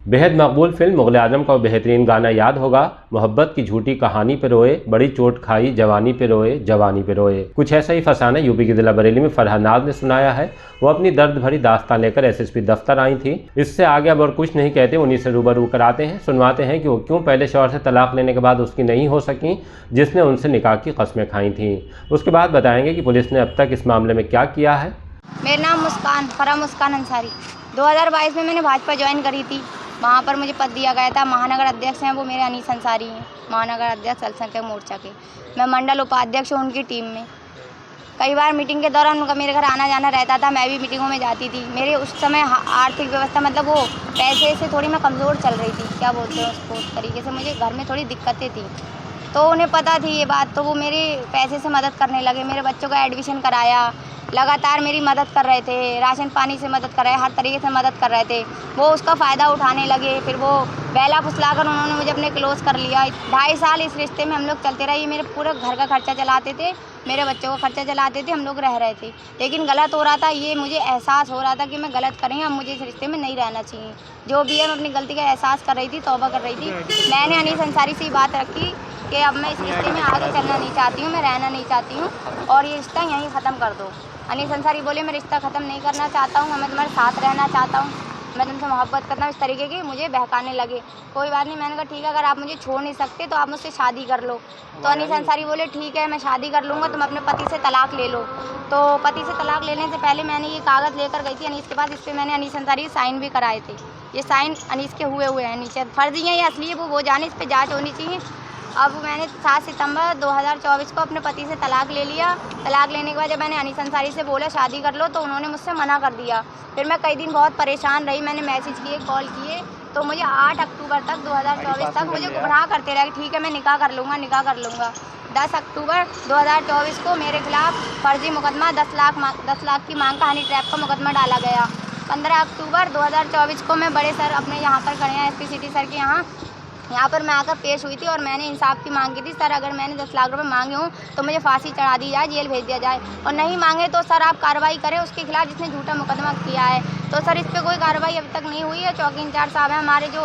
बेहद मकबूल फिल्म मुग़ल आज़म का बेहतरीन गाना याद होगा, मोहब्बत की झूठी कहानी पे रोए, बड़ी चोट खाई जवानी पे रोए, जवानी पे रोए। कुछ ऐसा ही फसाना यूपी के जिला बरेली में फरहा नाज ने सुनाया है। वो अपनी दर्द भरी दास्तान लेकर एसएसपी दफ्तर आई थी। इससे आगे अब और कुछ नहीं कहते, उन्हीं से रूबरू कराते हैं, सुनवाते हैं कि वो क्यों पहले शौहर से तलाक लेने के बाद उसकी नहीं हो सकी, जिसने उनसे निकाह की कस्में खाई थी। उसके बाद बताएंगे कि पुलिस ने अब तक इस मामले में क्या किया है। मेरा नाम फरहा मुस्कान अंसारी। 2022 में मैंने भाजपा ज्वाइन करी थी। वहाँ पर मुझे पद दिया गया था। महानगर अध्यक्ष हैं वो मेरे अनीस अंसारी हैं, महानगर अध्यक्ष अल्पसंख्यक मोर्चा के। मैं मंडल उपाध्यक्ष हूँ उनकी टीम में। कई बार मीटिंग के दौरान उनका मेरे घर आना जाना रहता था, मैं भी मीटिंगों में जाती थी। मेरे उस समय आर्थिक व्यवस्था मतलब वो पैसे से थोड़ी मैं कमज़ोर चल रही थी, क्या बोलते हैं उसको, उस तरीके से मुझे घर में थोड़ी दिक्कतें थी। तो उन्हें पता थी ये बात, तो वो मेरे पैसे से मदद करने लगे। मेरे बच्चों का एडमिशन कराया, लगातार मेरी मदद कर रहे थे, राशन पानी से मदद कर रहे, हर तरीके से मदद कर रहे थे। वो उसका फ़ायदा उठाने लगे। फिर वो बेला फुसलाकर उन्होंने मुझे अपने क्लोज़ कर लिया। 2.5 साल इस रिश्ते में हम लोग चलते रहे। ये मेरे पूरे घर का खर्चा चलाते थे, मेरे बच्चों का खर्चा चलाते थे, हम लोग रह रहे थे। लेकिन गलत हो रहा था, ये मुझे एहसास हो रहा था कि मैं गलत कर रही हूँ, अब मुझे इस रिश्ते में नहीं रहना चाहिए। जो भी है मैं अपनी गलती का एहसास कर रही थी, तौबा कर रही थी। मैंने अनीस अंसारी से बात रखी कि अब मैं इस रिश्ते में आगे चलना नहीं चाहती हूँ, मैं रहना नहीं चाहती हूँ और ये रिश्ता यहीं ख़त्म कर दो। अनीस अंसारी बोले मैं रिश्ता ख़त्म नहीं करना चाहता हूँ, मैं तुम्हारे साथ रहना चाहता हूँ, मैं तुमसे मोहब्बत करता हूँ। इस तरीके की मुझे बहकाने लगे। कोई बात नहीं, मैंने कहा ठीक है, अगर आप मुझे छोड़ नहीं सकते तो आप मुझसे शादी कर लो। तो अनीस अंसारी बोले ठीक है मैं शादी कर लूँगा, तुम अपने पति से तलाक ले लो। तो पति से तलाक लेने से पहले मैंने ये कागज़ लेकर गई थी अनीस के पास। इस पर मैंने अनीस अंसारी साइन भी कराए थे। ये साइन अनीस के हुए हैं, नीचे फर्जी हैं या असली है वो जाने, इस पर जाँच होनी चाहिए। अब मैंने 7 सितंबर 2024 को अपने पति से तलाक ले लिया। तलाक लेने के बाद जब मैंने अनीस अंसारी से बोला शादी कर लो, तो उन्होंने मुझसे मना कर दिया। फिर मैं कई दिन बहुत परेशान रही, मैंने मैसेज किए, कॉल किए, तो मुझे 8 अक्टूबर तक 2024 तक मुझे गुमराह करते रहे। ठीक है मैं निकाह कर लूँगा, निकाह कर लूँगा। 10 अक्टूबर 2024 को मेरे खिलाफ फर्जी मुकदमा 10 लाख की मांग का हनी ट्रैप का मुकदमा डाला गया। 15 अक्टूबर 2024 को मैं बड़े सर अपने यहाँ पर खड़े हैं, एसपी सिटी सर के यहाँ पर मैं आकर पेश हुई थी और मैंने इंसाफ की मांग की थी। सर अगर मैंने 10 लाख रुपए मांगे हों तो मुझे फांसी चढ़ा दी जाए, जेल भेज दिया जाए, और नहीं मांगे तो सर आप कार्रवाई करें उसके खिलाफ जिसने झूठा मुकदमा किया है। तो सर इस पर कोई कार्रवाई अभी तक नहीं हुई है। चौकी इंचार्ज साहब हैं हमारे जो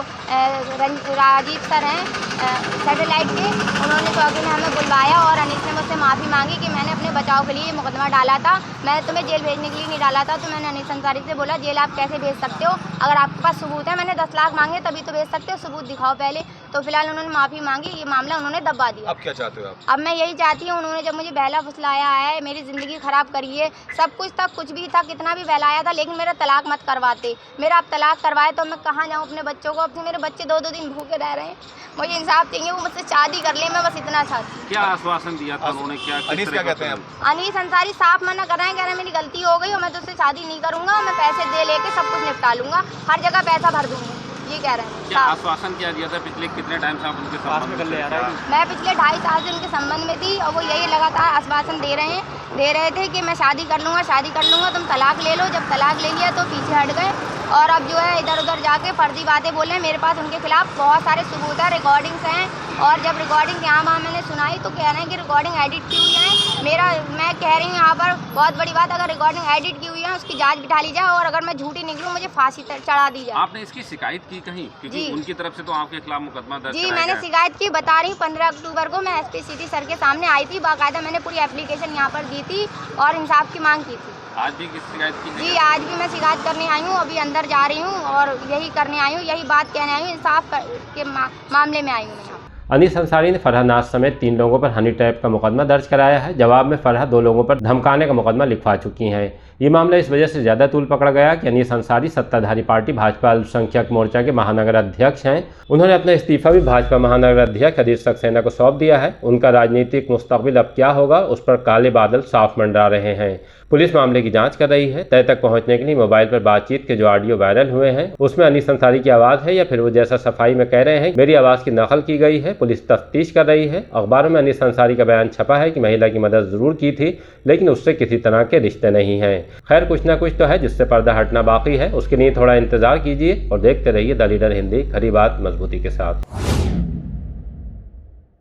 राजीव सर हैं सैटेलाइट के, उन्होंने चौकी में हमें बुलवाया और अनीस ने मुझसे माफ़ी मांगी कि मैंने अपने बचाव के लिए मुकदमा डाला था, मैंने तुम्हें जेल भेजने के लिए नहीं डाला था। तो मैंने अनीस अंसारी से बोला जेल आप कैसे भेज सकते हो, अगर आपके पास सबूत है, मैंने 10 लाख मांगे तभी तो भेज सकते हो, सबूत दिखाओ पहले। तो फिलहाल उन्होंने माफ़ी मांगी, ये मामला उन्होंने दबा दिया। अब क्या चाहते हो आप? अब मैं यही चाहती हूँ, उन्होंने जब मुझे बहला फुसलाया है, मेरी ज़िंदगी ख़राब करी है, सब कुछ था, कुछ भी था, कितना भी बहलाया था, लेकिन मेरा तलाक मत करवाते। मेरा आप तलाक करवाए तो मैं कहाँ जाऊँ अपने बच्चों को, अब मेरे बच्चे 2-2 दिन भूखे रह रहे हैं, मुझे इंसाफ चाहिए, वो मुझसे शादी कर ले, मैं बस इतना चाहती हूँ। क्या आश्वासन दिया था उन्होंने? क्या अनीस क्या कहते हैं? अनीस अंसारी साफ मना कर रहे हैं, कह रहे हैं मेरी गलती हो गई और मैं तुझसे शादी नहीं करूँगा, मैं पैसे दे लेके सब कुछ निपटा लूँगा, हर जगह पैसा भर दूँगी, ये कह रहे हैं। क्या आश्वासन क्या दिया था? पिछले कितने टाइम से आप उनके संबंध में चल रहा है? मैं पिछले 2.5 साल से उनके संबंध में थी और वो यही लगातार आश्वासन दे रहे थे कि मैं शादी कर लूँगा, तुम तलाक ले लो। जब तलाक ले लिया तो पीछे हट गए और अब जो है इधर उधर जाके फर्जी बातें बोले। मेरे पास उनके खिलाफ बहुत सारे सबूत है, रिकॉर्डिंग्स हैं, और जब रिकॉर्डिंग यहाँ वहाँ मैंने सुनाई तो कह रहे हैं कि रिकॉर्डिंग एडिट की हुई है। मैं कह रही हूँ यहाँ पर बहुत बड़ी बात, अगर रिकॉर्डिंग एडिट की हुई है उसकी जांच बिठा ली जाए और अगर मैं झूठी निकलूँ मुझे फांसी चढ़ा दी जाए। आपने इसकी शिकायत की कहीं? क्योंकि उनकी तरफ से तो आपके खिलाफ मुकदमा दर्ज जी मैंने शिकायत की, बता रही हूँ। 15 अक्टूबर को मैं एसपी सिटी सर के सामने आई थी, बाकायदा मैंने पूरी एप्लीकेशन यहाँ पर दी थी और इंसाफ की मांग की थी। आज भी किस शिकायत की? जी आज भी मैं शिकायत करने आई हूँ, अभी अंदर जा रही हूँ और यही करने आई हूँ, यही बात कहने आई हूँ, इंसाफ के मामले में आई हूँ। अनीस अंसारी ने फरहा नाज समेत 3 लोगों पर हनी ट्रैप का मुकदमा दर्ज कराया है। जवाब में फरहा 2 लोगों पर धमकाने का मुकदमा लिखवा चुकी हैं। ये मामला इस वजह से ज़्यादा तूल पकड़ गया कि अनीस अंसारी सत्ताधारी पार्टी भाजपा अल्पसंख्यक मोर्चा के महानगर अध्यक्ष हैं। उन्होंने अपना इस्तीफा भी भाजपा महानगर अध्यक्ष अधीर सक्सेना को सौंप दिया है। उनका राजनीतिक मुस्तकबिल अब क्या होगा, उस पर काले बादल साफ मंडरा रहे हैं। पुलिस मामले की जांच कर रही है। तय तक पहुंचने के लिए मोबाइल पर बातचीत के जो ऑडियो वायरल हुए हैं उसमें अनीस अंसारी की आवाज़ है या फिर वो जैसा सफाई में कह रहे हैं मेरी आवाज़ की नकल की गई है। पुलिस तफ्तीश कर रही है। अखबारों में अनीस अंसारी का बयान छपा है कि महिला की मदद ज़रूर की थी लेकिन उससे किसी तरह के रिश्ते नहीं हैं। खैर कुछ ना कुछ तो है जिससे पर्दा हटना बाकी है, उसके लिए थोड़ा इंतजार कीजिए और देखते रहिए द लीडर हिंदी, खरी बात मजबूती के साथ।